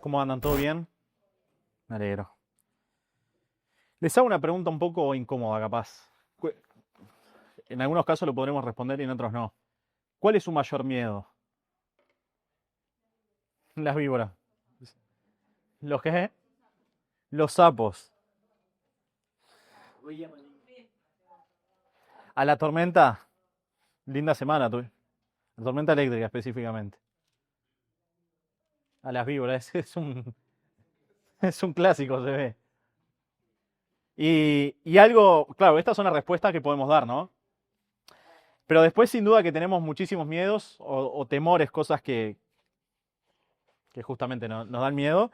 ¿Cómo andan? ¿Todo bien? Me alegro. Les hago una pregunta un poco incómoda, capaz. En algunos casos lo podremos responder y en otros no. ¿Cuál es su mayor miedo? Las víboras. ¿Los qué? Los sapos. A la tormenta. Linda semana tuve. La tormenta eléctrica específicamente. A las víboras. Es un clásico, se ve. Y algo, claro, estas son las respuestas que podemos dar, ¿no? Pero después sin duda que tenemos muchísimos miedos o temores, cosas que justamente nos dan miedo,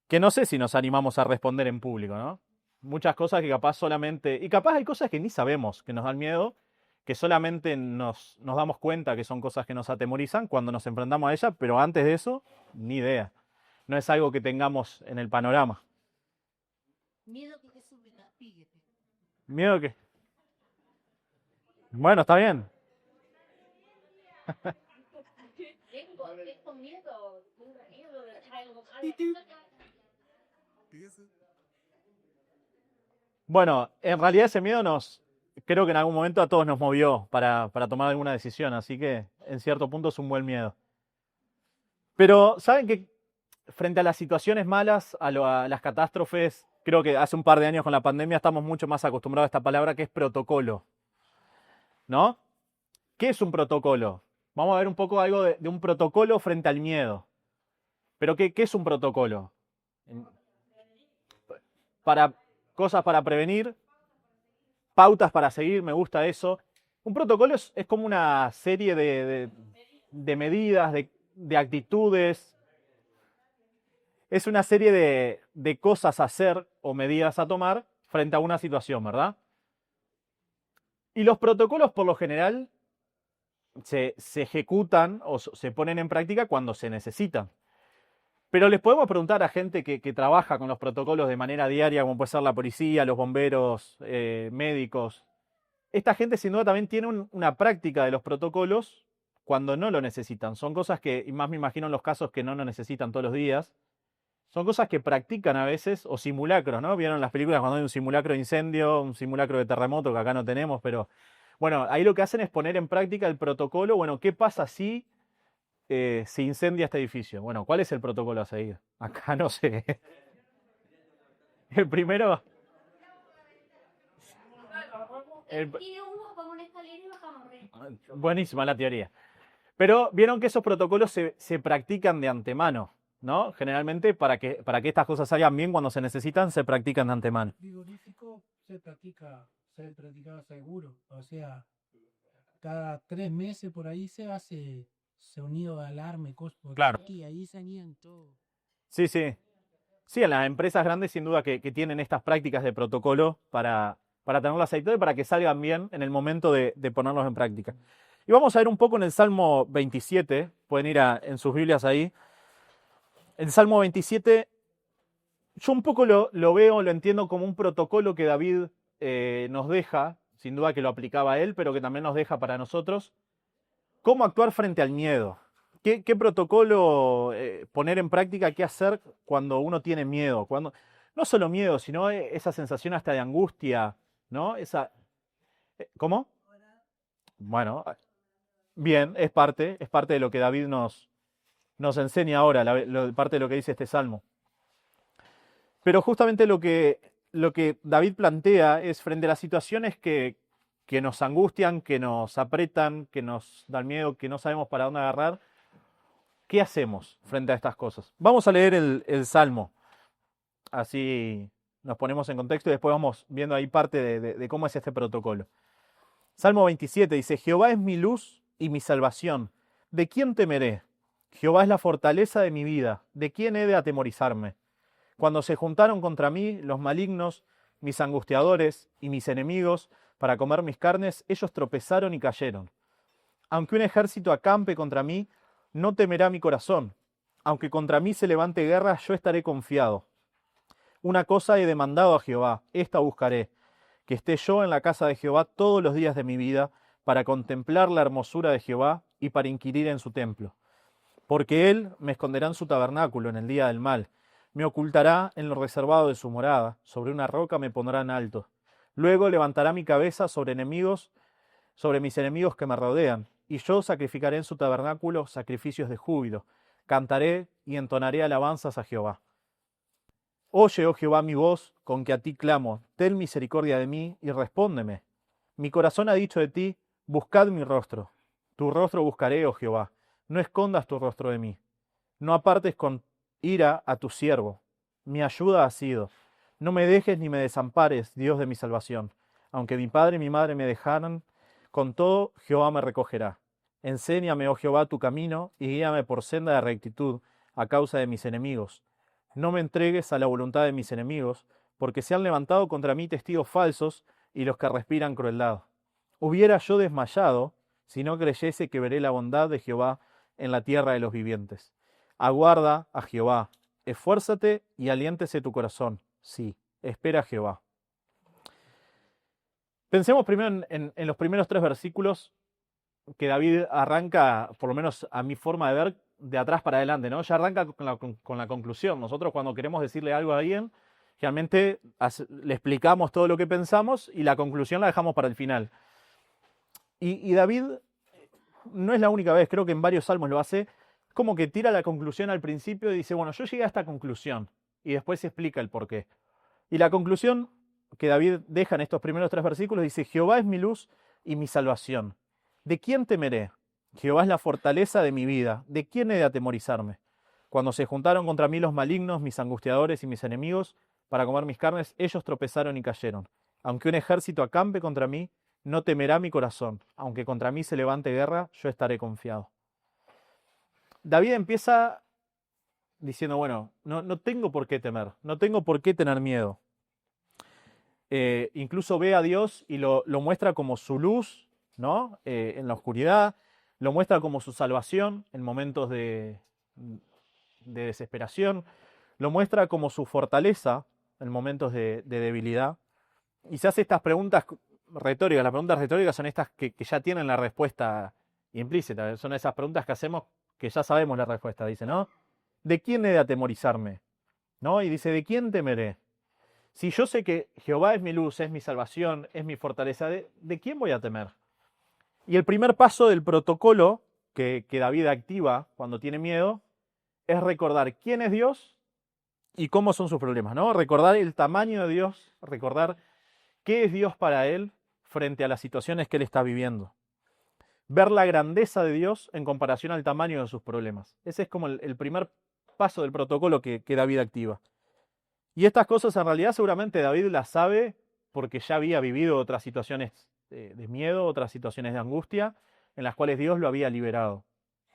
que no sé si nos animamos a responder en público, ¿no? Muchas cosas que capaz solamente, y capaz hay cosas que ni sabemos que nos dan miedo, que solamente nos damos cuenta que son cosas que nos atemorizan cuando nos enfrentamos a ellas, pero antes de eso, ni idea. No es algo que tengamos en el panorama. Miedo que Jesús me castigue. Miedo que... Bueno, está bien. Tengo miedo, de algo Bueno, en realidad ese miedo creo que en algún momento a todos nos movió para tomar alguna decisión, así que en cierto punto es un buen miedo. Pero, ¿saben que frente a las situaciones malas, a las catástrofes, creo que hace un par de años con la pandemia estamos mucho más acostumbrados a esta palabra que es protocolo, ¿no? ¿Qué es un protocolo? Vamos a ver un poco algo de un protocolo frente al miedo. Pero ¿qué es un protocolo? Para cosas para prevenir, pautas para seguir, me gusta eso. Un protocolo es como una serie de medidas, de actitudes, es una serie de cosas a hacer o medidas a tomar frente a una situación, ¿verdad? Y los protocolos por lo general se ejecutan o se ponen en práctica cuando se necesitan. Pero les podemos preguntar a gente que trabaja con los protocolos de manera diaria, como puede ser la policía, los bomberos, médicos. Esta gente sin duda también tiene una práctica de los protocolos cuando no lo necesitan. Son cosas que, y más me imagino en los casos que no lo necesitan todos los días, son cosas que practican a veces, o simulacros, ¿no? Vieron las películas cuando hay un simulacro de incendio, un simulacro de terremoto, que acá no tenemos, pero bueno, ahí lo que hacen es poner en práctica el protocolo. Bueno, ¿qué pasa si se incendia este edificio? Bueno, ¿cuál es el protocolo a seguir? Acá no sé. El primero, el- Tiene uno como una escalera y bajamos. buenísima la teoría. Pero vieron que esos protocolos se practican de antemano, ¿no? Generalmente para que estas cosas salgan bien cuando se necesitan, se practican de antemano. Frigorífico se practica seguro. O sea, cada 3 meses por ahí se hace sonido de alarma y cosas. Claro. Y ahí sanían todo. Sí, sí. Sí, en las empresas grandes sin duda que tienen estas prácticas de protocolo para tenerlas ahí todo y para que salgan bien en el momento de ponerlos en práctica. Y vamos a ver un poco en el Salmo 27, pueden ir en sus Biblias ahí. El Salmo 27, yo un poco lo veo, lo entiendo como un protocolo que David nos deja, sin duda que lo aplicaba a él, pero que también nos deja para nosotros, cómo actuar frente al miedo. ¿Qué protocolo poner en práctica? ¿Qué hacer cuando uno tiene miedo? Cuando, no solo miedo, sino esa sensación hasta de angustia, ¿no? ¿Cómo? Bueno, bien, es parte de lo que David nos enseña ahora, parte de lo que dice este salmo. Pero justamente lo que David plantea es frente a las situaciones que nos angustian, que nos apretan, que nos dan miedo, que no sabemos para dónde agarrar. ¿Qué hacemos frente a estas cosas? Vamos a leer el Salmo, así nos ponemos en contexto y después vamos viendo ahí parte de cómo es este protocolo. Salmo 27 dice, Jehová es mi luz y mi salvación. ¿De quién temeré? Jehová es la fortaleza de mi vida. ¿De quién he de atemorizarme? Cuando se juntaron contra mí los malignos, mis angustiadores y mis enemigos, para comer mis carnes, ellos tropezaron y cayeron. Aunque un ejército acampe contra mí, no temerá mi corazón. Aunque contra mí se levante guerra, yo estaré confiado. Una cosa he demandado a Jehová, esta buscaré, que esté yo en la casa de Jehová todos los días de mi vida, para contemplar la hermosura de Jehová y para inquirir en su templo. Porque él me esconderá en su tabernáculo en el día del mal, me ocultará en lo reservado de su morada, sobre una roca me pondrá en alto. Luego levantará mi cabeza sobre mis enemigos que me rodean, y yo sacrificaré en su tabernáculo sacrificios de júbilo, cantaré y entonaré alabanzas a Jehová. Oye, oh Jehová, mi voz, con que a ti clamo, ten misericordia de mí y respóndeme. Mi corazón ha dicho de ti, buscad mi rostro. Tu rostro buscaré, oh Jehová, no escondas tu rostro de mí. No apartes con ira a tu siervo. Mi ayuda ha sido. No me dejes ni me desampares, Dios de mi salvación. Aunque mi padre y mi madre me dejaran, con todo Jehová me recogerá. Enséñame, oh Jehová, tu camino y guíame por senda de rectitud a causa de mis enemigos. No me entregues a la voluntad de mis enemigos, porque se han levantado contra mí testigos falsos y los que respiran crueldad. Hubiera yo desmayado si no creyese que veré la bondad de Jehová en la tierra de los vivientes. Aguarda a Jehová, esfuérzate y aliéntese tu corazón. Sí, espera a Jehová. Pensemos primero en los primeros 3 versículos que David arranca, por lo menos a mi forma de ver, de atrás para adelante, ¿no? Ya arranca con la conclusión. Nosotros cuando queremos decirle algo a alguien, realmente le explicamos todo lo que pensamos y la conclusión la dejamos para el final. Y David no es la única vez, creo que en varios salmos lo hace, como que tira la conclusión al principio y dice, bueno, yo llegué a esta conclusión, y después se explica el porqué. Y la conclusión que David deja en estos primeros 3 versículos dice, Jehová es mi luz y mi salvación. ¿De quién temeré? Jehová es la fortaleza de mi vida. ¿De quién he de atemorizarme? Cuando se juntaron contra mí los malignos, mis angustiadores y mis enemigos, para comer mis carnes, ellos tropezaron y cayeron. Aunque un ejército acampe contra mí, no temerá mi corazón. Aunque contra mí se levante guerra, yo estaré confiado. David empieza diciendo, bueno, no tengo por qué temer, no tengo por qué tener miedo. Incluso ve a Dios y lo muestra como su luz, ¿no? En la oscuridad, lo muestra como su salvación en momentos de desesperación, lo muestra como su fortaleza en momentos de debilidad. Y se hace estas preguntas retóricas. Las preguntas retóricas son estas que ya tienen la respuesta implícita. Son esas preguntas que hacemos que ya sabemos la respuesta. Dice, ¿no? ¿De quién he de atemorizarme? ¿No? Y dice, ¿de quién temeré? Si yo sé que Jehová es mi luz, es mi salvación, es mi fortaleza, ¿de quién voy a temer? Y el primer paso del protocolo que David activa cuando tiene miedo es recordar quién es Dios y cómo son sus problemas, ¿no? Recordar el tamaño de Dios, recordar qué es Dios para él frente a las situaciones que él está viviendo. Ver la grandeza de Dios en comparación al tamaño de sus problemas. Ese es como el primer paso del protocolo que David activa. Y estas cosas en realidad seguramente David las sabe porque ya había vivido otras situaciones de miedo, otras situaciones de angustia, en las cuales Dios lo había liberado.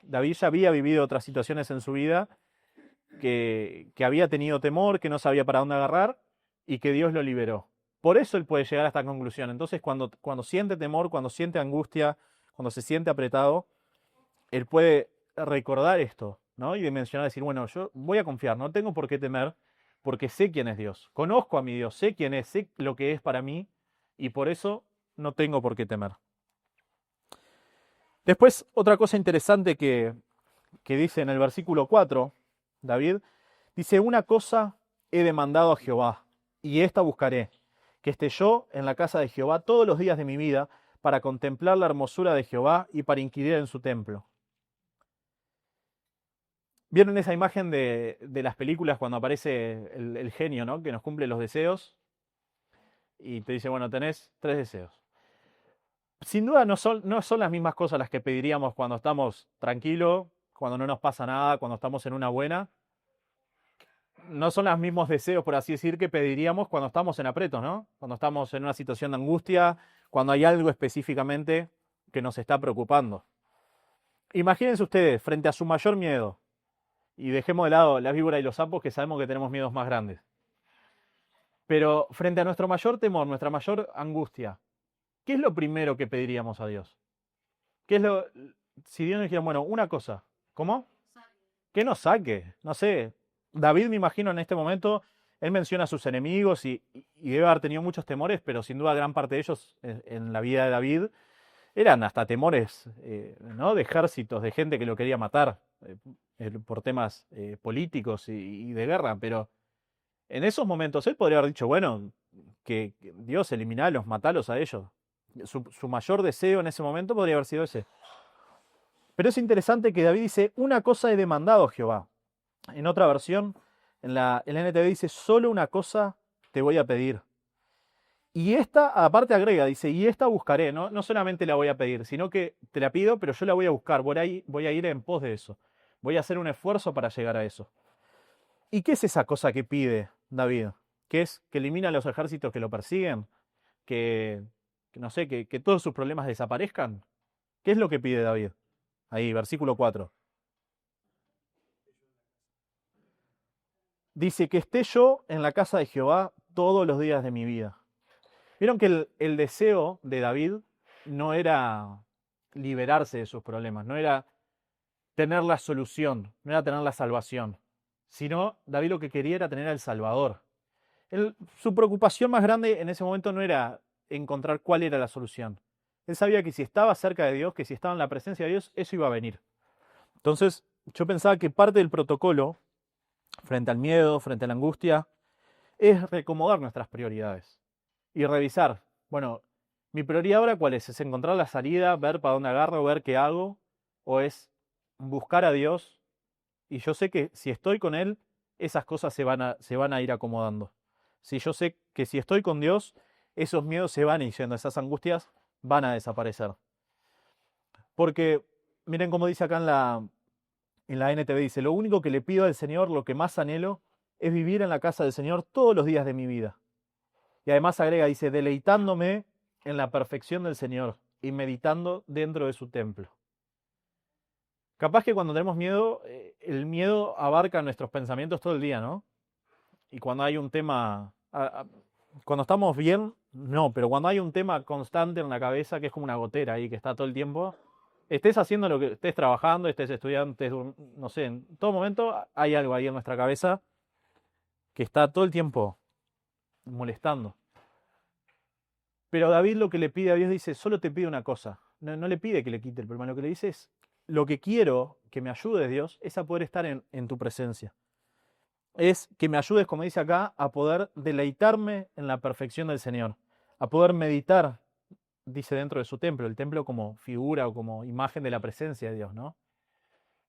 David ya había vivido otras situaciones en su vida que había tenido temor, que no sabía para dónde agarrar y que Dios lo liberó. Por eso él puede llegar a esta conclusión. Entonces cuando siente temor, cuando siente angustia, cuando se siente apretado, él puede recordar esto, ¿no? Y dimensionar, decir, bueno, yo voy a confiar, no tengo por qué temer, porque sé quién es Dios, conozco a mi Dios, sé quién es, sé lo que es para mí, y por eso no tengo por qué temer. Después, otra cosa interesante que dice en el versículo 4, David, dice, una cosa he demandado a Jehová, y esta buscaré, que esté yo en la casa de Jehová todos los días de mi vida, para contemplar la hermosura de Jehová y para inquirir en su templo. ¿Vieron esa imagen de las películas cuando aparece el genio, ¿no? Que nos cumple los deseos? Y te dice, bueno, tenés 3 deseos. Sin duda no son las mismas cosas las que pediríamos cuando estamos tranquilos, cuando no nos pasa nada, cuando estamos en una buena. No son los mismos deseos, por así decir, que pediríamos cuando estamos en aprietos, ¿no? Cuando estamos en una situación de angustia, cuando hay algo específicamente que nos está preocupando. Imagínense ustedes, frente a su mayor miedo, y dejemos de lado la víbora y los sapos, que sabemos que tenemos miedos más grandes. Pero frente a nuestro mayor temor, nuestra mayor angustia, ¿qué es lo primero que pediríamos a Dios? Si Dios nos dijera, bueno, una cosa, ¿cómo? Que nos saque, no sé. David, me imagino, en este momento, él menciona a sus enemigos y debe haber tenido muchos temores, pero sin duda gran parte de ellos en la vida de David eran hasta temores, ¿no? De ejércitos, de gente que lo quería matar por temas políticos y de guerra, pero en esos momentos él podría haber dicho, bueno, que Dios eliminalos, matalos a ellos. Su mayor deseo en ese momento podría haber sido ese. Pero es interesante que David dice, una cosa he demandado, Jehová. En otra versión, en la NTV dice, solo una cosa te voy a pedir. Y esta, aparte agrega, dice, y esta buscaré, ¿no? No solamente la voy a pedir, sino que te la pido, pero yo la voy a buscar, voy a ir en pos de eso. Voy a hacer un esfuerzo para llegar a eso. ¿Y qué es esa cosa que pide David? ¿Qué es? ¿Que elimina a los ejércitos que lo persiguen? ¿Que no sé, que todos sus problemas desaparezcan? ¿Qué es lo que pide David? Ahí, versículo 4. Dice que esté yo en la casa de Jehová todos los días de mi vida. Vieron que el deseo de David no era liberarse de sus problemas, no era tener la solución, no era tener la salvación, sino David lo que quería era tener al Salvador. Su preocupación más grande en ese momento no era encontrar cuál era la solución. Él sabía que si estaba cerca de Dios, que si estaba en la presencia de Dios, eso iba a venir. Entonces, yo pensaba que parte del protocolo, frente al miedo, frente a la angustia, es reacomodar nuestras prioridades y revisar, bueno, mi prioridad ahora cuál es encontrar la salida, ver para dónde agarro, ver qué hago, o es buscar a Dios, y yo sé que si estoy con Él, esas cosas se van a ir acomodando. Si yo sé que si estoy con Dios, esos miedos se van a ir yendo, esas angustias van a desaparecer. Porque, miren cómo dice acá en la NTV, dice, lo único que le pido al Señor, lo que más anhelo, es vivir en la casa del Señor todos los días de mi vida. Y además agrega, dice, deleitándome en la perfección del Señor y meditando dentro de su templo. Capaz que cuando tenemos miedo, el miedo abarca nuestros pensamientos todo el día, ¿no? Y cuando hay un tema, cuando estamos bien, no, pero cuando hay un tema constante en la cabeza, que es como una gotera ahí, que está todo el tiempo, estés haciendo lo que estés trabajando, estés estudiando, no sé, en todo momento hay algo ahí en nuestra cabeza que está todo el tiempo molestando. Pero David lo que le pide a Dios dice, solo te pide una cosa. No le pide que le quite el problema, lo que le dice es, lo que quiero que me ayudes, Dios, es a poder estar en tu presencia. Es que me ayudes, como dice acá, a poder deleitarme en la perfección del Señor, a poder meditar, dice, dentro de su templo, el templo como figura o como imagen de la presencia de Dios, ¿no?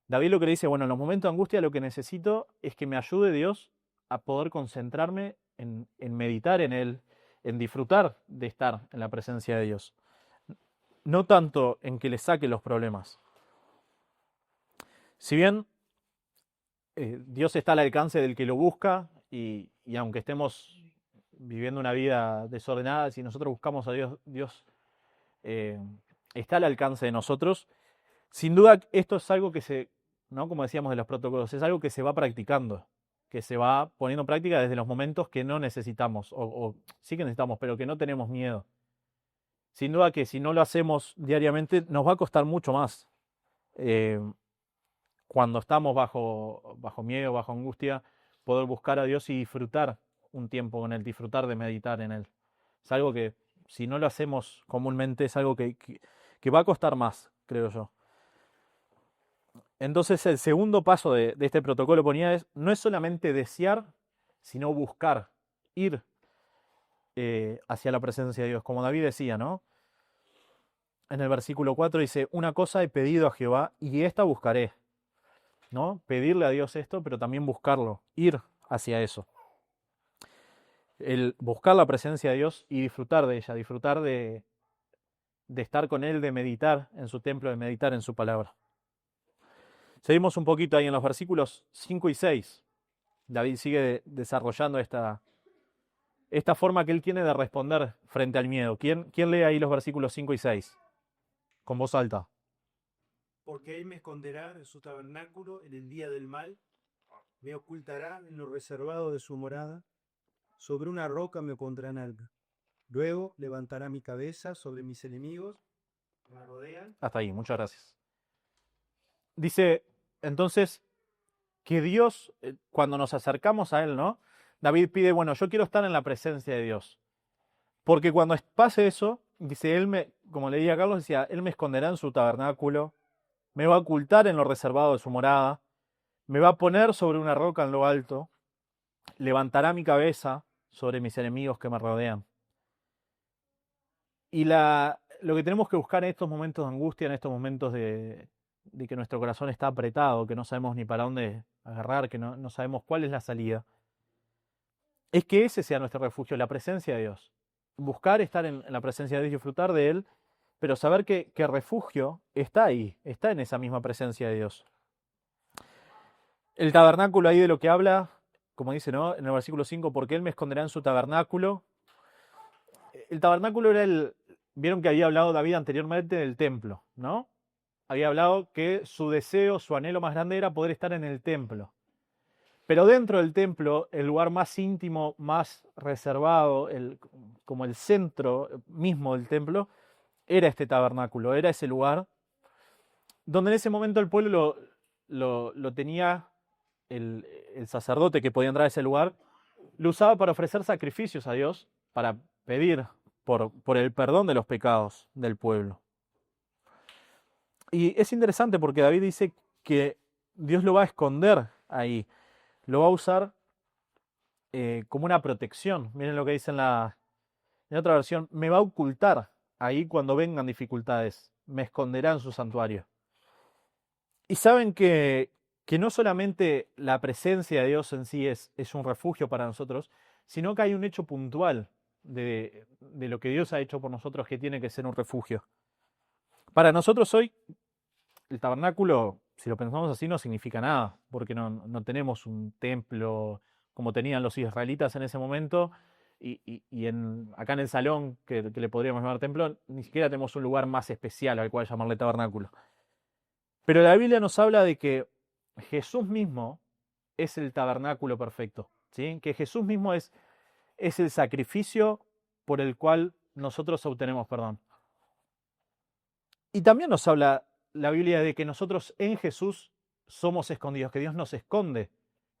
David lo que le dice, bueno, en los momentos de angustia lo que necesito es que me ayude Dios a poder concentrarme en meditar en Él, en disfrutar de estar en la presencia de Dios. No tanto en que le saque los problemas. Si bien Dios está al alcance del que lo busca y aunque estemos viviendo una vida desordenada, si nosotros buscamos a Dios, Dios está al alcance de nosotros. Sin duda esto es algo que ¿no? Como decíamos de los protocolos, es algo que se va practicando, que se va poniendo en práctica desde los momentos que no necesitamos, o sí que necesitamos, pero que no tenemos miedo. Sin duda que si no lo hacemos diariamente nos va a costar mucho más. Cuando estamos bajo miedo, bajo angustia, poder buscar a Dios y disfrutar un tiempo con Él, disfrutar de meditar en Él. Es algo que si no lo hacemos comúnmente es algo que va a costar más, creo yo. Entonces el segundo paso de este protocolo ponía no es solamente desear, sino buscar, ir hacia la presencia de Dios, como David decía, ¿no? En el versículo 4 dice, una cosa he pedido a Jehová y esta buscaré, ¿no? Pedirle a Dios esto, pero también buscarlo, ir hacia eso. El buscar la presencia de Dios y disfrutar de ella, disfrutar de estar con Él, de meditar en su templo, de meditar en su palabra. Seguimos un poquito ahí en los versículos 5 y 6. David sigue desarrollando esta forma que él tiene de responder frente al miedo. ¿Quién lee ahí los versículos 5 y 6? Con voz alta. Porque él me esconderá en su tabernáculo en el día del mal, me ocultará en lo reservado de su morada, sobre una roca me pondrá alta. Luego levantará mi cabeza sobre mis enemigos que me rodean. Hasta ahí, muchas gracias. Dice entonces que Dios, cuando nos acercamos a Él, ¿no? David pide, bueno, yo quiero estar en la presencia de Dios. Porque cuando pase eso, dice, como leía Carlos, decía, Él me esconderá en su tabernáculo, me va a ocultar en lo reservado de su morada, me va a poner sobre una roca en lo alto, levantará mi cabeza sobre mis enemigos que me rodean. Y lo que tenemos que buscar en estos momentos de angustia, en estos momentos de que nuestro corazón está apretado, que no sabemos ni para dónde agarrar, que no sabemos cuál es la salida, es que ese sea nuestro refugio, la presencia de Dios. Buscar estar en la presencia de Dios y disfrutar de Él, pero saber que el refugio está ahí, está en esa misma presencia de Dios. El tabernáculo ahí de lo que habla, como dice, ¿no? En el versículo 5, porque Él me esconderá en su tabernáculo. El tabernáculo era vieron que había hablado David anteriormente del templo, ¿no? Había hablado que su deseo, su anhelo más grande era poder estar en el templo. Pero dentro del templo, el lugar más íntimo, más reservado, como el centro mismo del templo, era este tabernáculo, era ese lugar donde en ese momento el pueblo lo tenía, el sacerdote que podía entrar a ese lugar, lo usaba para ofrecer sacrificios a Dios, para pedir por el perdón de los pecados del pueblo. Y es interesante porque David dice que Dios lo va a esconder ahí, lo va a usar como una protección. Miren lo que dice en otra versión, me va a ocultar ahí cuando vengan dificultades, me esconderá en su santuario. Y saben que no solamente la presencia de Dios en sí es un refugio para nosotros, sino que hay un hecho puntual de lo que Dios ha hecho por nosotros que tiene que ser un refugio. Para nosotros hoy, el tabernáculo, si lo pensamos así, no significa nada, porque no tenemos un templo como tenían los israelitas en ese momento, y acá en el salón, que le podríamos llamar templo, ni siquiera tenemos un lugar más especial al cual llamarle tabernáculo. Pero la Biblia nos habla de que Jesús mismo es el tabernáculo perfecto, ¿sí? Que Jesús mismo es el sacrificio por el cual nosotros obtenemos perdón. Y también nos habla la Biblia de que nosotros en Jesús somos escondidos, que Dios nos esconde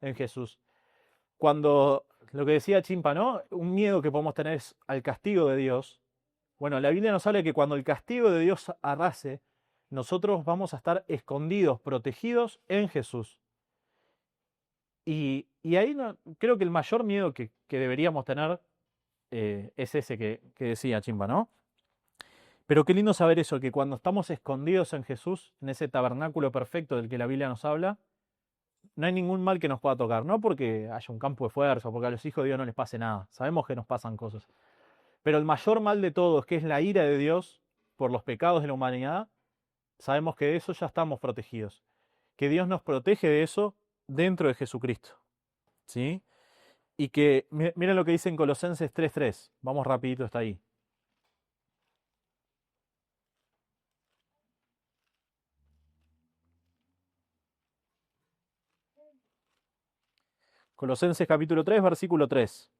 en Jesús. Cuando, lo que decía Chimpa, ¿no? Un miedo que podemos tener es al castigo de Dios. Bueno, la Biblia nos habla de que cuando el castigo de Dios arrase, nosotros vamos a estar escondidos, protegidos en Jesús. Y ahí creo que el mayor miedo que deberíamos tener es ese que decía Chimpa, ¿no? Pero qué lindo saber eso, que cuando estamos escondidos en Jesús, en ese tabernáculo perfecto del que la Biblia nos habla, no hay ningún mal que nos pueda tocar, no porque haya un campo de fuerza, porque a los hijos de Dios no les pase nada, sabemos que nos pasan cosas. Pero el mayor mal de todos, que es la ira de Dios por los pecados de la humanidad, sabemos que de eso ya estamos protegidos, que Dios nos protege de eso dentro de Jesucristo, ¿sí? Y que, miren lo que dice en Colosenses 3:3, vamos rapidito hasta ahí. Colosenses capítulo 3, versículo 3.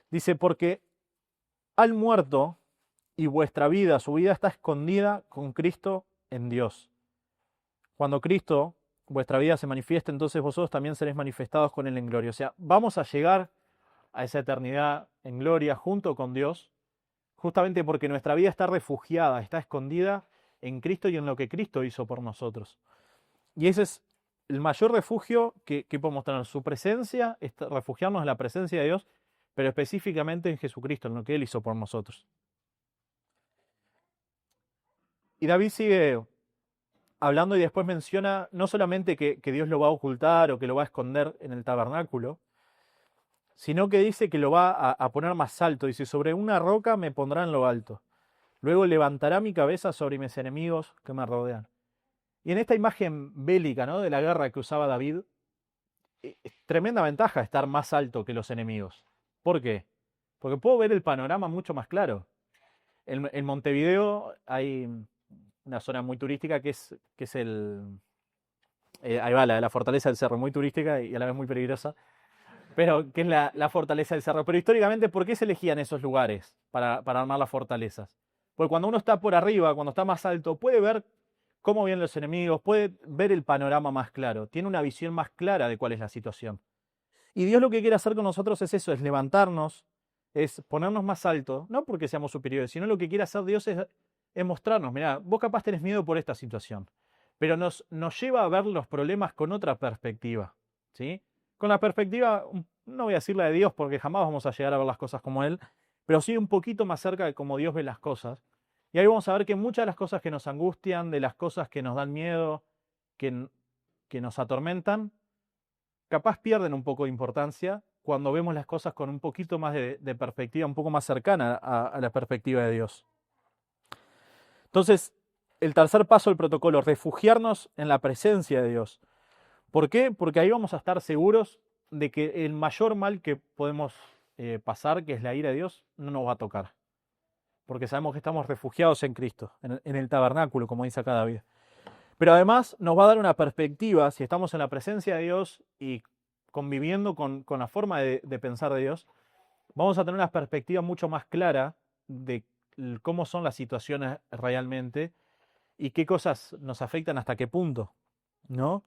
Dice, porque al muerto y vuestra vida, su vida está escondida con Cristo en Dios. Cuando Cristo, vuestra vida se manifieste, entonces vosotros también seréis manifestados con Él en gloria. O sea, vamos a llegar a esa eternidad en gloria junto con Dios, justamente porque nuestra vida está refugiada, está escondida en Cristo y en lo que Cristo hizo por nosotros. Y ese es el mayor refugio que podemos tener, su presencia, refugiarnos en la presencia de Dios, pero específicamente en Jesucristo, en lo que Él hizo por nosotros. Y David sigue hablando y después menciona no solamente que Dios lo va a ocultar o que lo va a esconder en el tabernáculo, sino que dice que lo va a poner más alto. Dice, sobre una roca me pondrá en lo alto. Luego levantará mi cabeza sobre mis enemigos que me rodean. Y en esta imagen bélica, ¿no?, de la guerra que usaba David, es tremenda ventaja estar más alto que los enemigos. ¿Por qué? Porque puedo ver el panorama mucho más claro. En Montevideo hay una zona muy turística que es ahí va, la fortaleza del cerro, muy turística y a la vez muy peligrosa, pero que es la fortaleza del cerro. Pero históricamente, ¿por qué se elegían esos lugares para armar las fortalezas? Porque cuando uno está por arriba, cuando está más alto, puede ver cómo vienen los enemigos, puede ver el panorama más claro, tiene una visión más clara de cuál es la situación. Y Dios lo que quiere hacer con nosotros es eso, es levantarnos, es ponernos más alto, no porque seamos superiores, sino lo que quiere hacer Dios es mostrarnos, mirá, vos capaz tenés miedo por esta situación, pero nos lleva a ver los problemas con otra perspectiva, ¿sí? Con la perspectiva, no voy a decir la de Dios porque jamás vamos a llegar a ver las cosas como Él, pero sí un poquito más cerca de cómo Dios ve las cosas. Y ahí vamos a ver que muchas de las cosas que nos angustian, de las cosas que nos dan miedo, que nos atormentan, capaz pierden un poco de importancia cuando vemos las cosas con un poquito más de perspectiva, un poco más cercana a la perspectiva de Dios. Entonces, el tercer paso del protocolo, refugiarnos en la presencia de Dios. ¿Por qué? Porque ahí vamos a estar seguros de que el mayor mal que podemos pasar, que es la ira de Dios, no nos va a tocar. Porque sabemos que estamos refugiados en Cristo, en el tabernáculo, como dice acá David. Pero además nos va a dar una perspectiva, si estamos en la presencia de Dios y conviviendo con la forma de pensar de Dios, vamos a tener una perspectiva mucho más clara de cómo son las situaciones realmente y qué cosas nos afectan hasta qué punto, ¿no?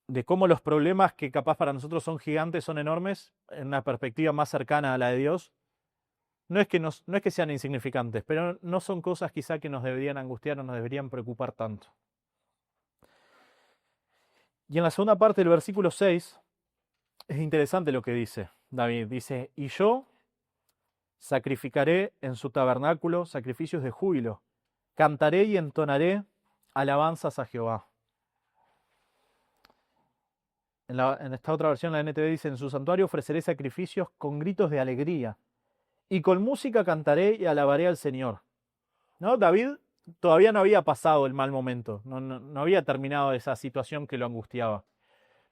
De cómo los problemas que capaz para nosotros son gigantes, son enormes, en una perspectiva más cercana a la de Dios. No es que sean insignificantes, pero no son cosas quizá que nos deberían angustiar o nos deberían preocupar tanto. Y en la segunda parte del versículo 6 es interesante lo que dice David. Dice, y yo sacrificaré en su tabernáculo sacrificios de júbilo, cantaré y entonaré alabanzas a Jehová. En esta otra versión, la NTV dice, en su santuario ofreceré sacrificios con gritos de alegría, y con música cantaré y alabaré al Señor. ¿No? David todavía no había pasado el mal momento, no había terminado esa situación que lo angustiaba.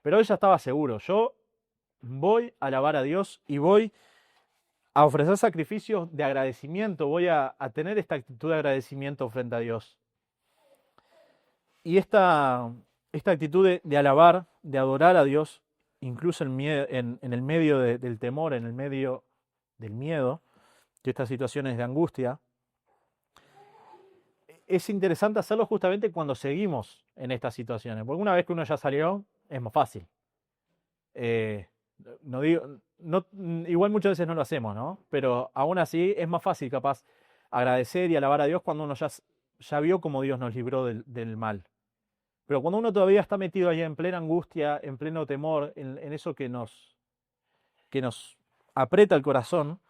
Pero él ya estaba seguro, yo voy a alabar a Dios y voy a ofrecer sacrificios de agradecimiento, voy a tener esta actitud de agradecimiento frente a Dios. Y esta actitud de alabar, de adorar a Dios, incluso en el medio del temor, en el medio del miedo, de estas situaciones de angustia, es interesante hacerlo justamente cuando seguimos en estas situaciones, porque una vez que uno ya salió, es más fácil. Igual muchas veces no lo hacemos, ¿no? Pero aún así es más fácil capaz agradecer y alabar a Dios cuando uno ya vio cómo Dios nos libró del mal. Pero cuando uno todavía está metido ahí en plena angustia, en pleno temor, en eso que nos aprieta el corazón,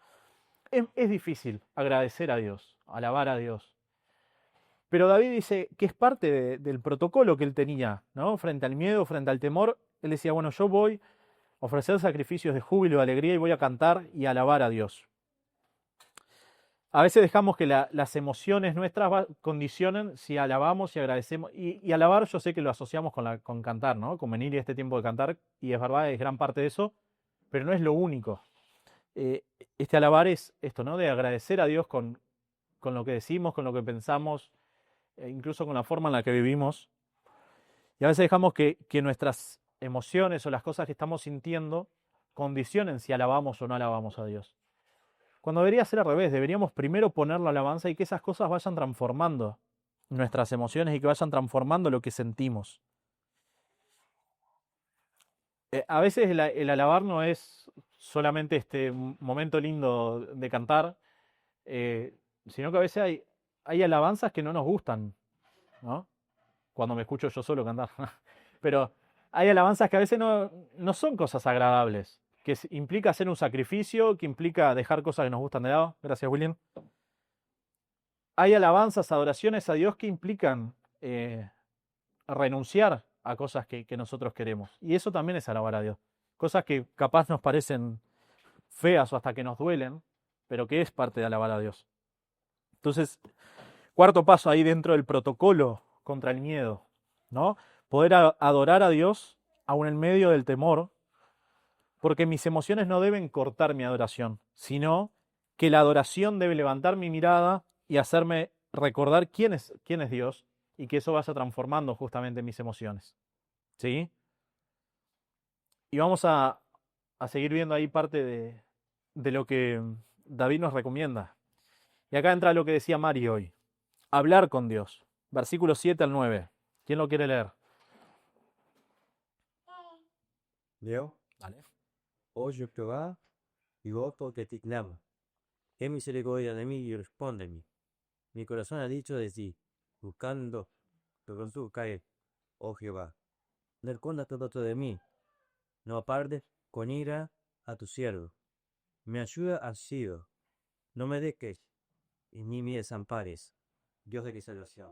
es difícil agradecer a Dios, alabar a Dios. Pero David dice que es parte del protocolo que él tenía, ¿no? Frente al miedo, frente al temor. Él decía, bueno, yo voy a ofrecer sacrificios de júbilo, de alegría y voy a cantar y alabar a Dios. A veces dejamos que las emociones nuestras condicionen si alabamos y agradecemos. Y alabar yo sé que lo asociamos con cantar, ¿no? Con venir y este tiempo de cantar. Y es verdad, es gran parte de eso. Pero no es lo único. Este alabar es esto, ¿no? De agradecer a Dios con lo que decimos, con lo que pensamos, incluso con la forma en la que vivimos. Y a veces dejamos que nuestras emociones o las cosas que estamos sintiendo condicionen si alabamos o no alabamos a Dios. Cuando debería ser al revés, deberíamos primero poner la alabanza y que esas cosas vayan transformando nuestras emociones y que vayan transformando lo que sentimos. A veces el alabar no es solamente este momento lindo de cantar, sino que a veces hay alabanzas que no nos gustan, ¿no? Cuando me escucho yo solo cantar. Pero hay alabanzas que a veces no son cosas agradables, que implica hacer un sacrificio, que implica dejar cosas que nos gustan de lado. Gracias, William. Hay alabanzas, adoraciones a Dios que implican renunciar a cosas que nosotros queremos. Y eso también es alabar a Dios. Cosas que capaz nos parecen feas o hasta que nos duelen, pero que es parte de alabar a Dios. Entonces, cuarto paso ahí dentro del protocolo contra el miedo, ¿no? Poder adorar a Dios aún en medio del temor, porque mis emociones no deben cortar mi adoración, sino que la adoración debe levantar mi mirada y hacerme recordar quién es Dios y que eso vaya transformando justamente mis emociones. ¿Sí? Y vamos a seguir viendo ahí parte de lo que David nos recomienda. Y acá entra lo que decía Mari hoy. Hablar con Dios. Versículos 7 al 9. ¿Quién lo quiere leer? Leo. Dale. Oye Jehová, y voz porque te clama. Ten misericordia de mí y respóndeme. Mi corazón ha dicho de ti, buscando con tu cae, oh Jehová. No escondas tu rostro de mí, no apartes con ira a tu siervo. Mi ayuda ha sido, no me dejes y ni me desampares, Dios de mi salvación.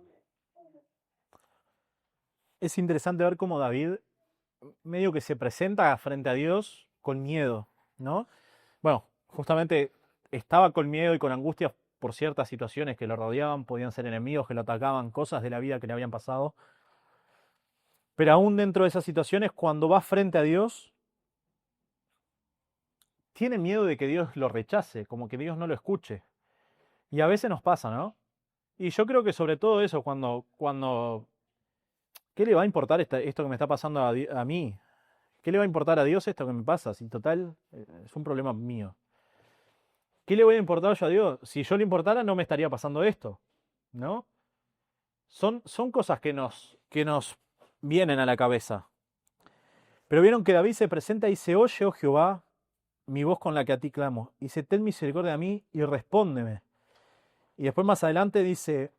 Es interesante ver cómo David medio que se presenta frente a Dios con miedo, ¿no? Bueno, justamente estaba con miedo y con angustia por ciertas situaciones que lo rodeaban, podían ser enemigos que lo atacaban, cosas de la vida que le habían pasado. Pero aún dentro de esas situaciones, cuando va frente a Dios, tiene miedo de que Dios lo rechace, como que Dios no lo escuche. Y a veces nos pasa, ¿no? Y yo creo que sobre todo eso, cuando ¿qué le va a importar esto que me está pasando a mí? ¿Qué le va a importar a Dios esto que me pasa? Si total es un problema mío. ¿Qué le voy a importar yo a Dios? Si yo le importara no me estaría pasando esto, ¿no? Son cosas que nos vienen a la cabeza. Pero vieron que David se presenta y dice, oye, oh Jehová, mi voz con la que a ti clamo. Y dice, ten misericordia de mí y respóndeme. Y después más adelante dice,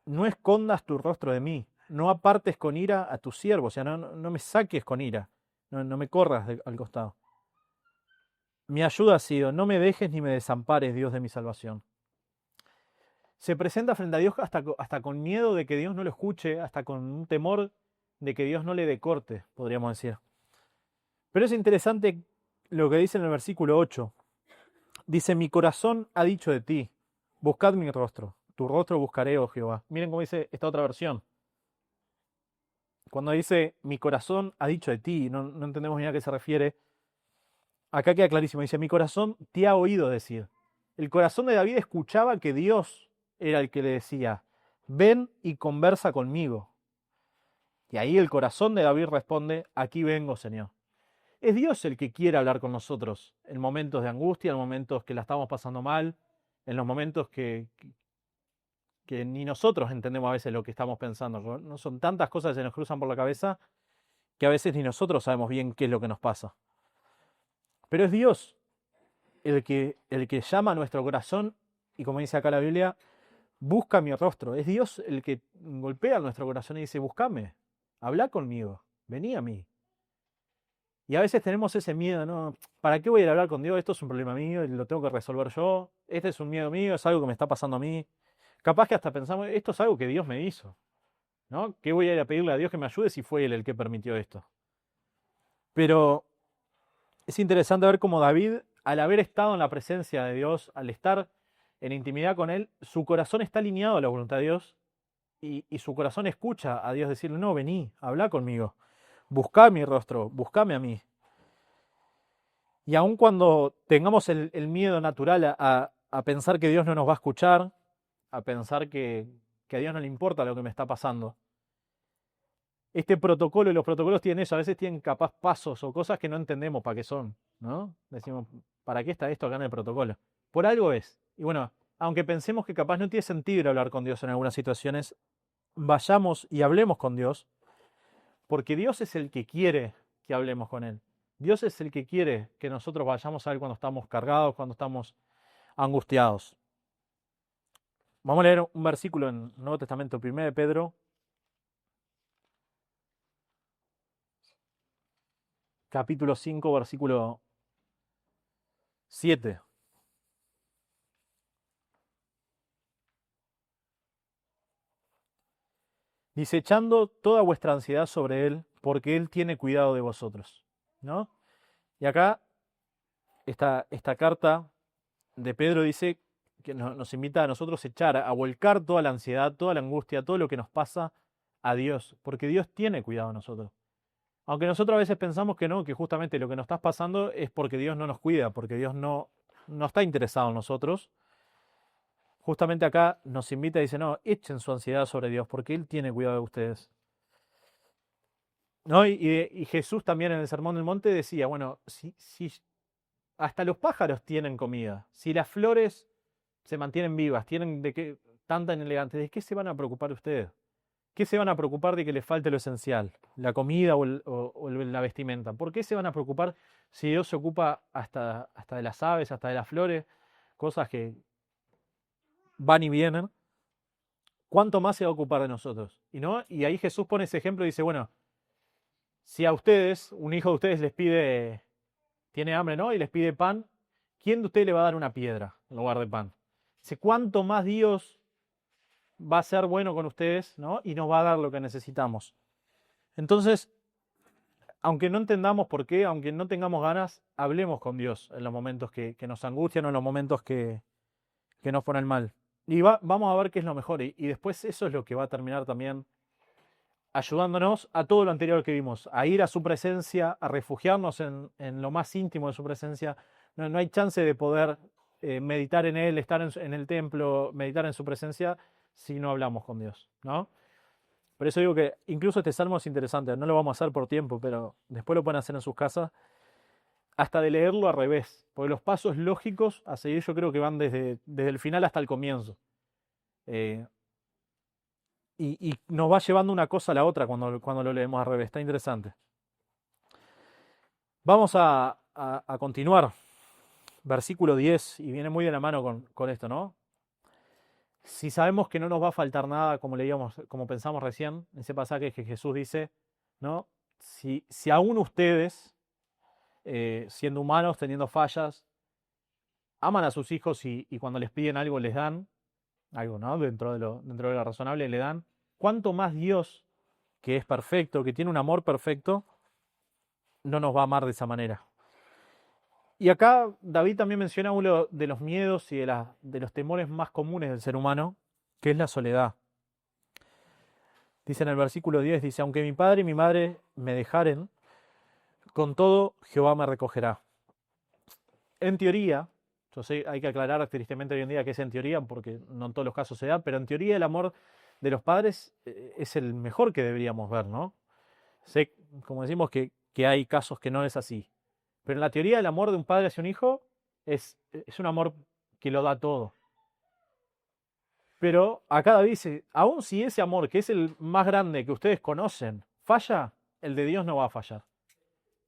no escondas tu rostro de mí, no apartes con ira a tu siervo, o sea, no me saques con ira, no me corras al costado. Mi ayuda ha sido, no me dejes ni me desampares, Dios de mi salvación. Se presenta frente a Dios hasta con miedo de que Dios no lo escuche, hasta con un temor de que Dios no le dé corte, podríamos decir. Pero es interesante lo que dice en el versículo 8. Dice, mi corazón ha dicho de ti, buscad mi rostro, tu rostro buscaré, oh Jehová. Miren cómo dice esta otra versión. Cuando dice, mi corazón ha dicho de ti, no entendemos bien a qué se refiere. Acá queda clarísimo, dice, mi corazón te ha oído decir. El corazón de David escuchaba que Dios era el que le decía, ven y conversa conmigo. Y ahí el corazón de David responde, aquí vengo, Señor. Es Dios el que quiere hablar con nosotros en momentos de angustia, en momentos que la estamos pasando mal, en los momentos que ni nosotros entendemos a veces lo que estamos pensando. No son tantas cosas que se nos cruzan por la cabeza que a veces ni nosotros sabemos bien qué es lo que nos pasa. Pero es Dios el que llama a nuestro corazón y, como dice acá la Biblia, busca mi rostro. Es Dios el que golpea nuestro corazón y dice, búscame, habla conmigo, vení a mí. Y a veces tenemos ese miedo, ¿no? ¿Para qué voy a ir a hablar con Dios? Esto es un problema mío y lo tengo que resolver yo. Este es un miedo mío, es algo que me está pasando a mí. Capaz que hasta pensamos, esto es algo que Dios me hizo, ¿no? ¿Qué voy a ir a pedirle a Dios que me ayude si fue Él el que permitió esto? Pero es interesante ver cómo David, al haber estado en la presencia de Dios, al estar en intimidad con Él, su corazón está alineado a la voluntad de Dios y su corazón escucha a Dios decirle, no, vení, habla conmigo, buscá mi rostro, buscame a mí. Y aun cuando tengamos el miedo natural a pensar que Dios no nos va a escuchar, a pensar que a Dios no le importa lo que me está pasando, este protocolo y los protocolos tienen eso, a veces tienen capaz pasos o cosas que no entendemos para qué son, ¿no? Decimos, ¿para qué está esto acá en el protocolo? Por algo es. Y bueno, aunque pensemos que capaz no tiene sentido ir a hablar con Dios en algunas situaciones, vayamos y hablemos con Dios, porque Dios es el que quiere que hablemos con Él. Dios es el que quiere que nosotros vayamos a Él cuando estamos cargados, cuando estamos angustiados. Vamos a leer un versículo en el Nuevo Testamento, 1 de Pedro, capítulo 5, versículo 7. Dice, echando toda vuestra ansiedad sobre Él, porque Él tiene cuidado de vosotros, ¿no? Y acá, esta carta de Pedro dice que nos invita a nosotros a echar, a volcar toda la ansiedad, toda la angustia, todo lo que nos pasa a Dios, porque Dios tiene cuidado de nosotros. Aunque nosotros a veces pensamos que no, que justamente lo que nos está pasando es porque Dios no nos cuida, porque Dios no está interesado en nosotros. Justamente acá nos invita y dice, no, echen su ansiedad sobre Dios, porque Él tiene cuidado de ustedes. ¿No? Y Jesús también en el Sermón del Monte decía, bueno, si hasta los pájaros tienen comida, si las flores se mantienen vivas, tienen de qué tanta elegante, ¿de qué se van a preocupar ustedes? ¿qué se van a preocupar de que les falte lo esencial? La comida o la vestimenta. ¿Por qué se van a preocupar si Dios se ocupa hasta de las aves, hasta de las flores? Cosas que van y vienen. ¿Cuánto más se va a ocupar de nosotros? Y ahí Jesús pone ese ejemplo y dice, bueno, si a ustedes, un hijo de ustedes les pide, tiene hambre, ¿no? Y les pide pan, ¿quién de ustedes le va a dar una piedra en lugar de pan? Dice, ¿cuánto más Dios va a ser bueno con ustedes, ¿no? Y nos va a dar lo que necesitamos? Entonces, aunque no entendamos por qué, aunque no tengamos ganas, hablemos con Dios en los momentos que nos angustian o en los momentos que nos ponen mal. Y vamos a ver qué es lo mejor. Y después eso es lo que va a terminar también ayudándonos a todo lo anterior que vimos, a ir a su presencia, a refugiarnos en lo más íntimo de su presencia. No hay chance de poder meditar en Él, estar en el templo, meditar en su presencia, si no hablamos con Dios, ¿no? Por eso digo que incluso este salmo es interesante, no lo vamos a hacer por tiempo, pero después lo pueden hacer en sus casas, hasta de leerlo al revés, porque los pasos lógicos a seguir yo creo que van desde el final hasta el comienzo. Y nos va llevando una cosa a la otra cuando lo leemos al revés, está interesante. Vamos a continuar, versículo 10, y viene muy de la mano con esto, ¿no? Si sabemos que no nos va a faltar nada, como leíamos, como pensamos recién, en ese pasaje que Jesús dice, ¿no? Si aún ustedes, siendo humanos, teniendo fallas, aman a sus hijos y cuando les piden algo les dan, algo, ¿no? Dentro de lo razonable le dan, ¿cuánto más Dios, que es perfecto, que tiene un amor perfecto, no nos va a amar de esa manera? Y acá David también menciona uno de los miedos y de los temores más comunes del ser humano, que es la soledad. Dice en el versículo 10, dice, aunque mi padre y mi madre me dejaren, con todo Jehová me recogerá. En teoría, yo sé, hay que aclarar tristemente hoy en día que es en teoría, porque no en todos los casos se da, pero en teoría el amor de los padres es el mejor que deberíamos ver, ¿no? Sé, como decimos, que hay casos que no es así. Pero en la teoría el amor de un padre hacia un hijo es un amor que lo da todo. Pero acá David dice, aun si ese amor, que es el más grande que ustedes conocen, falla, el de Dios no va a fallar.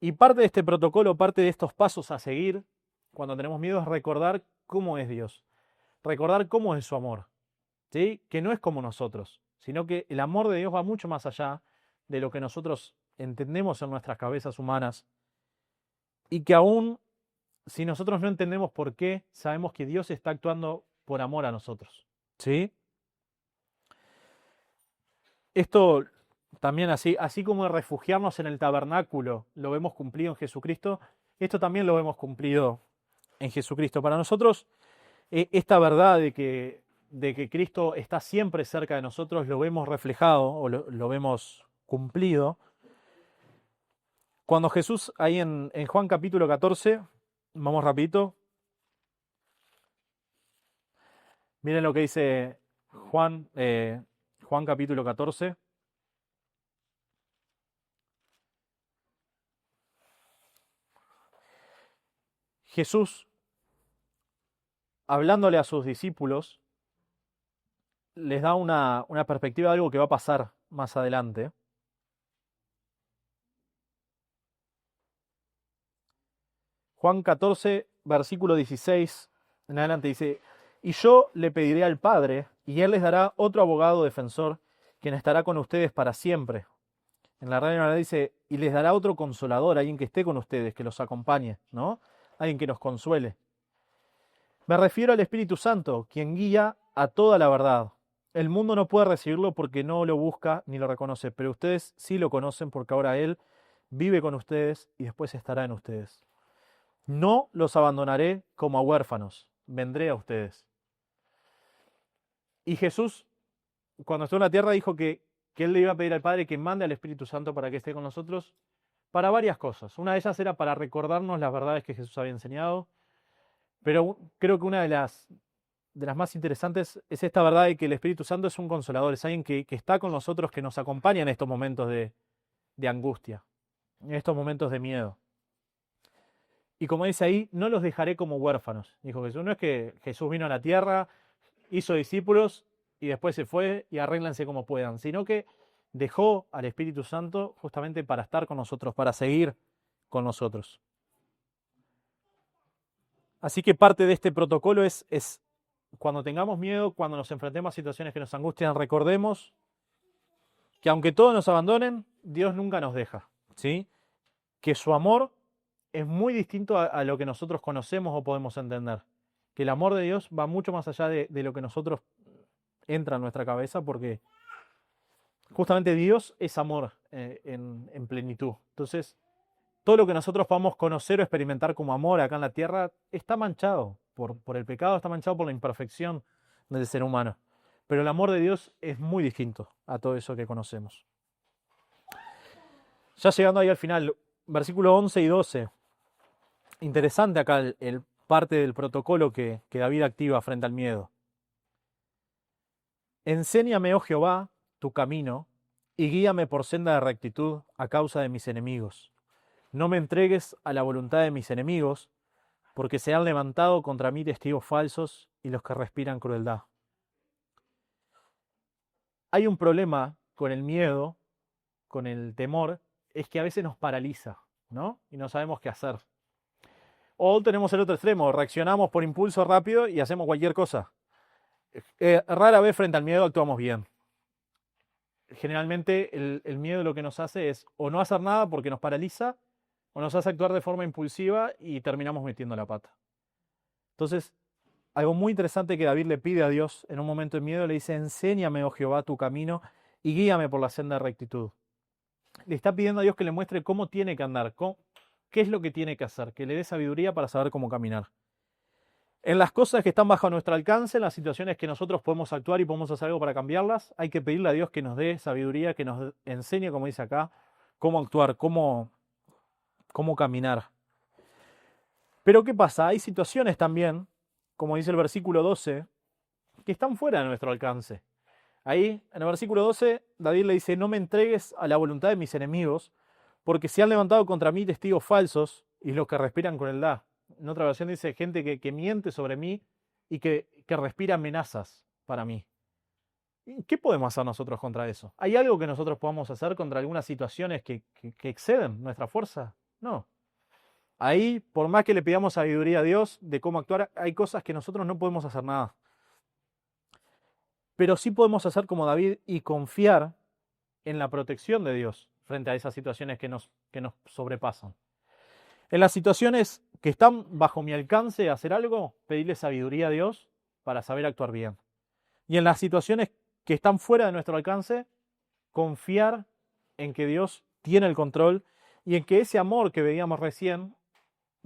Y parte de este protocolo, parte de estos pasos a seguir cuando tenemos miedo es recordar cómo es Dios. Recordar cómo es su amor. ¿Sí? Que no es como nosotros, sino que el amor de Dios va mucho más allá de lo que nosotros entendemos en nuestras cabezas humanas. Y que aún si nosotros no entendemos por qué, sabemos que Dios está actuando por amor a nosotros. ¿Sí? Esto también así como refugiarnos en el tabernáculo lo vemos cumplido en Jesucristo, esto también lo vemos cumplido en Jesucristo. Para nosotros, esta verdad de que Cristo está siempre cerca de nosotros, lo vemos reflejado o lo vemos cumplido. Cuando Jesús, ahí en Juan capítulo 14, vamos rapidito. Miren lo que dice Juan capítulo 14. Jesús, hablándole a sus discípulos, les da una perspectiva de algo que va a pasar más adelante. Juan 14, versículo 16, en adelante dice, y yo le pediré al Padre, y Él les dará otro abogado defensor, quien estará con ustedes para siempre. En la Reina Valera dice, y les dará otro consolador, alguien que esté con ustedes, que los acompañe, ¿no? Alguien que nos consuele. Me refiero al Espíritu Santo, quien guía a toda la verdad. El mundo no puede recibirlo porque no lo busca ni lo reconoce, pero ustedes sí lo conocen porque ahora Él vive con ustedes y después estará en ustedes. No los abandonaré como a huérfanos, vendré a ustedes. Y Jesús, cuando estuvo en la tierra, dijo que Él le iba a pedir al Padre que mande al Espíritu Santo para que esté con nosotros para varias cosas. Una de ellas era para recordarnos las verdades que Jesús había enseñado, pero creo que una de las más interesantes es esta verdad de que el Espíritu Santo es un consolador, es alguien que está con nosotros, que nos acompaña en estos momentos de angustia, en estos momentos de miedo. Y como dice ahí, no los dejaré como huérfanos, dijo Jesús. No es que Jesús vino a la tierra, hizo discípulos y después se fue y arréglense como puedan, sino que dejó al Espíritu Santo justamente para estar con nosotros, para seguir con nosotros. Así que parte de este protocolo es cuando tengamos miedo, cuando nos enfrentemos a situaciones que nos angustian, recordemos que aunque todos nos abandonen, Dios nunca nos deja, ¿sí? Que su amor es muy distinto a lo que nosotros conocemos o podemos entender. Que el amor de Dios va mucho más allá de lo que nosotros entra en nuestra cabeza, porque justamente Dios es amor en plenitud. Entonces, todo lo que nosotros podamos conocer o experimentar como amor acá en la tierra está manchado por el pecado, está manchado por la imperfección del ser humano. Pero el amor de Dios es muy distinto a todo eso que conocemos. Ya llegando ahí al final, versículos 11 y 12. Interesante acá el parte del protocolo que David activa frente al miedo. Enséñame, oh Jehová, tu camino, y guíame por senda de rectitud a causa de mis enemigos. No me entregues a la voluntad de mis enemigos, porque se han levantado contra mí testigos falsos y los que respiran crueldad. Hay un problema con el miedo, con el temor, es que a veces nos paraliza, ¿no? Y no sabemos qué hacer. O tenemos el otro extremo, reaccionamos por impulso rápido y hacemos cualquier cosa. Rara vez frente al miedo actuamos bien. Generalmente el miedo lo que nos hace es o no hacer nada porque nos paraliza, o nos hace actuar de forma impulsiva y terminamos metiendo la pata. Entonces, algo muy interesante que David le pide a Dios en un momento de miedo, le dice, enséñame, oh Jehová, tu camino y guíame por la senda de rectitud. Le está pidiendo a Dios que le muestre cómo tiene que andar, qué es lo que tiene que hacer, que le dé sabiduría para saber cómo caminar. En las cosas que están bajo nuestro alcance, en las situaciones que nosotros podemos actuar y podemos hacer algo para cambiarlas, hay que pedirle a Dios que nos dé sabiduría, que nos enseñe, como dice acá, cómo actuar, cómo caminar. Pero ¿qué pasa? Hay situaciones también, como dice el versículo 12, que están fuera de nuestro alcance. Ahí, en el versículo 12, David le dice, no me entregues a la voluntad de mis enemigos, porque se han levantado contra mí testigos falsos y los que respiran crueldad. En otra versión dice, gente que miente sobre mí y que respira amenazas para mí. ¿Qué podemos hacer nosotros contra eso? ¿Hay algo que nosotros podamos hacer contra algunas situaciones que exceden nuestra fuerza? No. Ahí, por más que le pidamos sabiduría a Dios de cómo actuar, hay cosas que nosotros no podemos hacer nada. Pero sí podemos hacer como David y confiar en la protección de Dios frente a esas situaciones que nos sobrepasan. En las situaciones que están bajo mi alcance hacer algo, pedirle sabiduría a Dios para saber actuar bien. Y en las situaciones que están fuera de nuestro alcance, confiar en que Dios tiene el control y en que ese amor que veíamos recién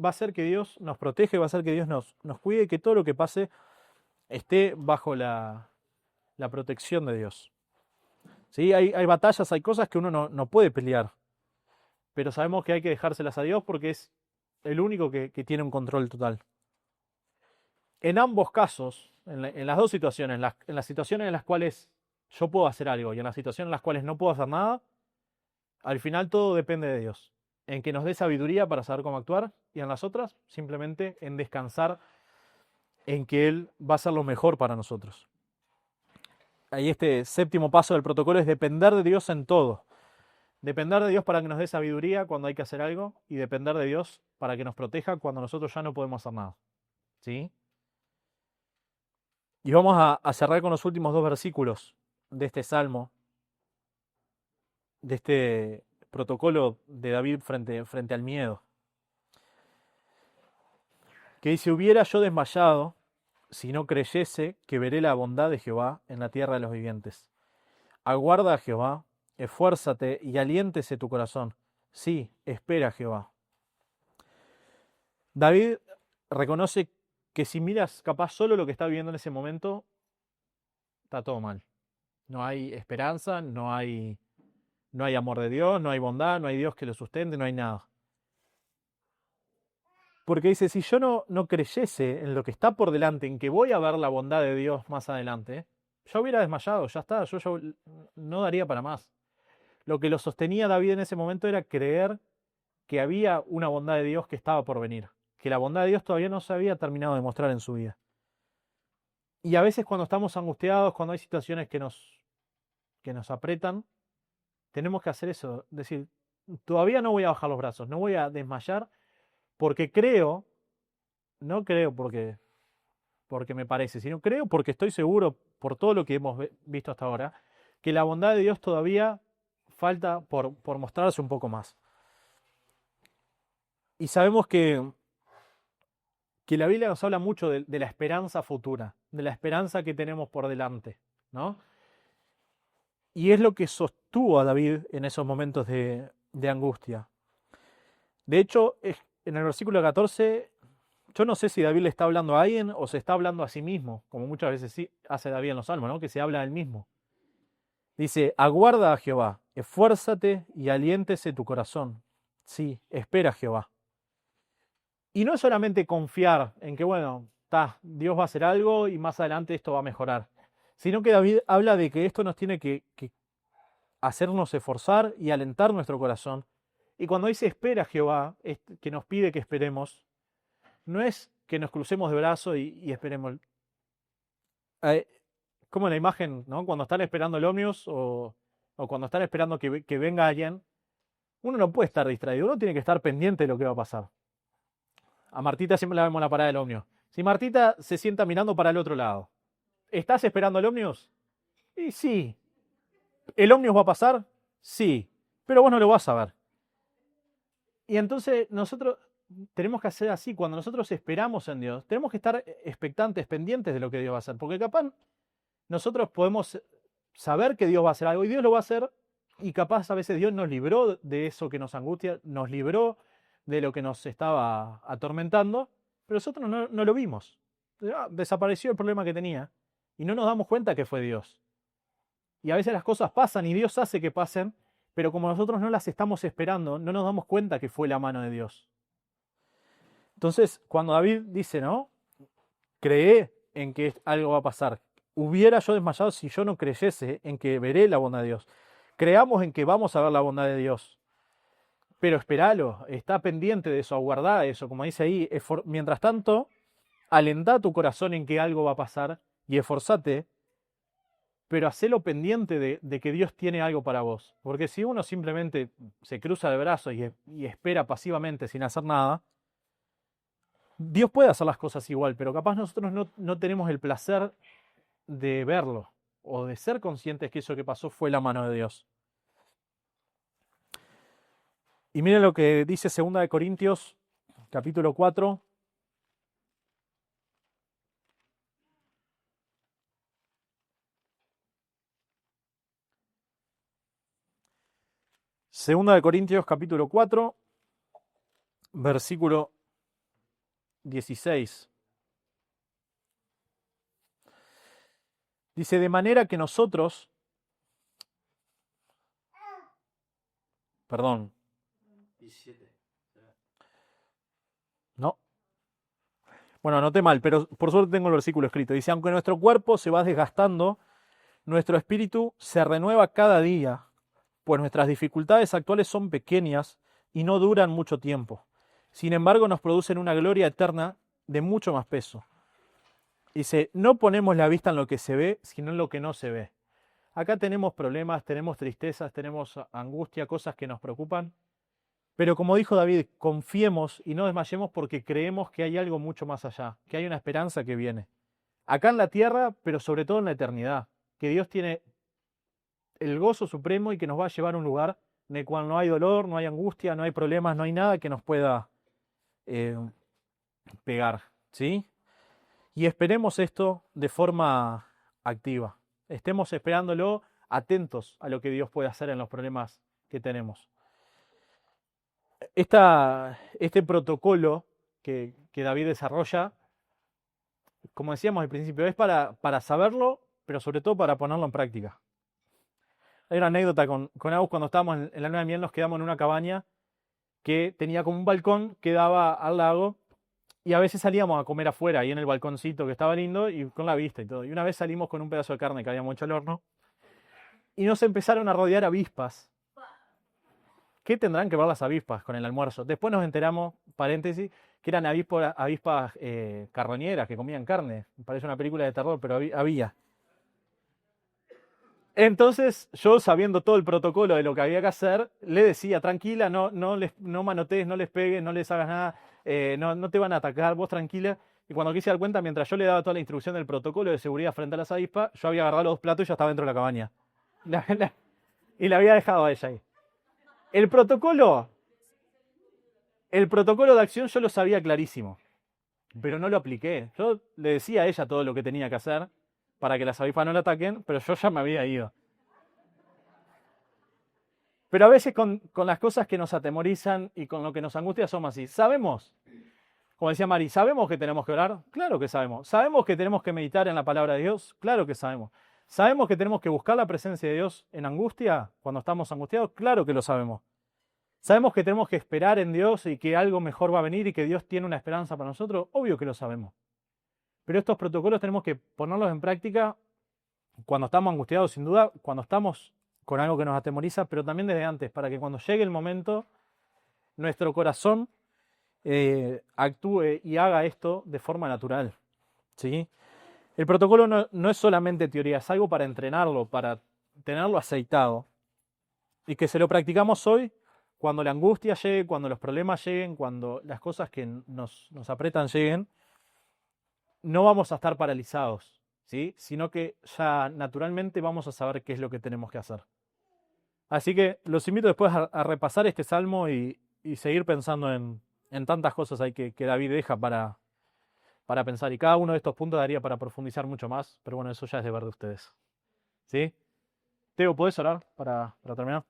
va a hacer que Dios nos protege, va a hacer que Dios nos cuide y que todo lo que pase esté bajo la protección de Dios. ¿Sí? Hay batallas, hay cosas que uno no puede pelear, pero sabemos que hay que dejárselas a Dios porque es el único que tiene un control total. En ambos casos, en las dos situaciones, en las situaciones en las cuales yo puedo hacer algo y en las situaciones en las cuales no puedo hacer nada, al final todo depende de Dios. En que nos dé sabiduría para saber cómo actuar y en las otras simplemente en descansar en que Él va a hacer lo mejor para nosotros. Ahí este séptimo paso del protocolo es depender de Dios en todo. Depender de Dios para que nos dé sabiduría cuando hay que hacer algo y depender de Dios para que nos proteja cuando nosotros ya no podemos hacer nada. ¿Sí? Y vamos a cerrar con los últimos dos versículos de este salmo, de este protocolo de David frente al miedo. Que dice, hubiera yo desmayado si no creyese que veré la bondad de Jehová en la tierra de los vivientes. Aguarda a Jehová, esfuérzate y aliéntese tu corazón. Sí, espera a Jehová. David reconoce que si miras capaz solo lo que está viviendo en ese momento, está todo mal. No hay esperanza, no hay amor de Dios, no hay bondad, no hay Dios que lo sustente, no hay nada. Porque dice, si yo no creyese en lo que está por delante, en que voy a ver la bondad de Dios más adelante, ya hubiera desmayado, ya está, yo ya no daría para más. Lo que lo sostenía David en ese momento era creer que había una bondad de Dios que estaba por venir, que la bondad de Dios todavía no se había terminado de mostrar en su vida. Y a veces cuando estamos angustiados, cuando hay situaciones que nos apretan, tenemos que hacer eso, decir, todavía no voy a bajar los brazos, no voy a desmayar, porque creo, no creo porque me parece, sino creo porque estoy seguro, por todo lo que hemos visto hasta ahora, que la bondad de Dios todavía falta por mostrarse un poco más. Y sabemos que la Biblia nos habla mucho de la esperanza futura, de la esperanza que tenemos por delante, ¿no? Y es lo que sostuvo a David en esos momentos de angustia. De hecho, en el versículo 14, yo no sé si David le está hablando a alguien o se está hablando a sí mismo, como muchas veces sí hace David en los Salmos, ¿no? Que se habla a él mismo. Dice, aguarda a Jehová, esfuérzate y aliéntese tu corazón. Sí, espera a Jehová. Y no es solamente confiar en que, bueno, Dios va a hacer algo y más adelante esto va a mejorar, sino que David habla de que esto nos tiene que hacernos esforzar y alentar nuestro corazón. Y cuando dice espera a Jehová, que nos pide que esperemos, no es que nos crucemos de brazos y esperemos. Como en la imagen, ¿no? Cuando están esperando el ómnibus o cuando están esperando que venga alguien, uno no puede estar distraído, uno tiene que estar pendiente de lo que va a pasar. A Martita siempre la vemos en la parada del ómnibus. Si Martita se sienta mirando para el otro lado, ¿estás esperando el ómnibus? Y sí. ¿El ómnibus va a pasar? Sí. Pero vos no lo vas a ver. Y entonces nosotros tenemos que hacer así. Cuando nosotros esperamos en Dios, tenemos que estar expectantes, pendientes de lo que Dios va a hacer. Porque capaz nosotros podemos saber que Dios va a hacer algo y Dios lo va a hacer. Y capaz a veces Dios nos libró de eso que nos angustia, nos libró de lo que nos estaba atormentando, pero nosotros no lo vimos. Desapareció el problema que tenía y no nos damos cuenta que fue Dios. Y a veces las cosas pasan y Dios hace que pasen, pero como nosotros no las estamos esperando, no nos damos cuenta que fue la mano de Dios. Entonces, cuando David dice, ¿no? Cree en que algo va a pasar. Hubiera yo desmayado si yo no creyese en que veré la bondad de Dios. Creamos en que vamos a ver la bondad de Dios. Pero esperalo, está pendiente de eso, aguardá eso, como dice ahí. Mientras tanto, alentá tu corazón en que algo va a pasar y esforzate, pero hacelo pendiente de que Dios tiene algo para vos. Porque si uno simplemente se cruza de brazos y espera pasivamente sin hacer nada, Dios puede hacer las cosas igual, pero capaz nosotros no tenemos el placer de verlo o de ser conscientes que eso que pasó fue la mano de Dios. Y miren lo que dice 2 de Corintios, capítulo 4. Segunda de Corintios, capítulo 4, versículo 16. Dice, de manera que nosotros, perdón, 17. no, bueno, anoté mal, pero por suerte tengo el versículo escrito. Dice, aunque nuestro cuerpo se va desgastando, nuestro espíritu se renueva cada día, pues nuestras dificultades actuales son pequeñas y no duran mucho tiempo. Sin embargo, nos producen una gloria eterna de mucho más peso. Dice, no ponemos la vista en lo que se ve, sino en lo que no se ve. Acá tenemos problemas, tenemos tristezas, tenemos angustia, cosas que nos preocupan. Pero como dijo David, confiemos y no desmayemos porque creemos que hay algo mucho más allá, que hay una esperanza que viene. Acá en la tierra, pero sobre todo en la eternidad. Que Dios tiene el gozo supremo y que nos va a llevar a un lugar en el cual no hay dolor, no hay angustia, no hay problemas, no hay nada que nos pueda pegar, ¿sí? Y esperemos esto de forma activa. Estemos esperándolo, atentos a lo que Dios puede hacer en los problemas que tenemos. Este protocolo que David desarrolla, como decíamos al principio, es para saberlo, pero sobre todo para ponerlo en práctica. Hay una anécdota con Agus cuando estábamos en la luna de miel, nos quedamos en una cabaña que tenía como un balcón que daba al lago y a veces salíamos a comer afuera, ahí en el balconcito que estaba lindo y con la vista y todo. Y una vez salimos con un pedazo de carne que habíamos hecho al horno y nos empezaron a rodear avispas ¿qué tendrán que ver las avispas con el almuerzo? Después nos enteramos, paréntesis, que eran avispas carroñeras que comían carne. Me parece una película de terror, pero había. Entonces, yo sabiendo todo el protocolo de lo que había que hacer, le decía, tranquila, no manotees, no les pegues, no les hagas nada, no te van a atacar, vos tranquila. Y cuando quise dar cuenta, mientras yo le daba toda la instrucción del protocolo de seguridad frente a las avispas, yo había agarrado los 2 platos y ya estaba dentro de la cabaña. Y la había dejado a ella ahí. El protocolo de acción yo lo sabía clarísimo, pero no lo apliqué. Yo le decía a ella todo lo que tenía que hacer para que las avispas no la ataquen, pero yo ya me había ido. Pero a veces con las cosas que nos atemorizan y con lo que nos angustia somos así. Sabemos, como decía Mari, ¿sabemos que tenemos que orar? Claro que sabemos. ¿Sabemos que tenemos que meditar en la palabra de Dios? Claro que sabemos. ¿Sabemos que tenemos que buscar la presencia de Dios en angustia cuando estamos angustiados? Claro que lo sabemos. ¿Sabemos que tenemos que esperar en Dios y que algo mejor va a venir y que Dios tiene una esperanza para nosotros? Obvio que lo sabemos. Pero estos protocolos tenemos que ponerlos en práctica cuando estamos angustiados, sin duda, cuando estamos con algo que nos atemoriza, pero también desde antes, para que cuando llegue el momento, nuestro corazón actúe y haga esto de forma natural. ¿Sí? El protocolo no es solamente teoría, es algo para entrenarlo, para tenerlo aceitado. Y que se lo practicamos hoy, cuando la angustia llegue, cuando los problemas lleguen, cuando las cosas que nos apretan lleguen, no vamos a estar paralizados, ¿sí? Sino que ya naturalmente vamos a saber qué es lo que tenemos que hacer. Así que los invito después a repasar este salmo y seguir pensando en tantas cosas ahí que David deja para pensar. Y cada uno de estos puntos daría para profundizar mucho más, pero bueno, eso ya es deber de ustedes. ¿Sí? Teo, ¿podés orar para terminar?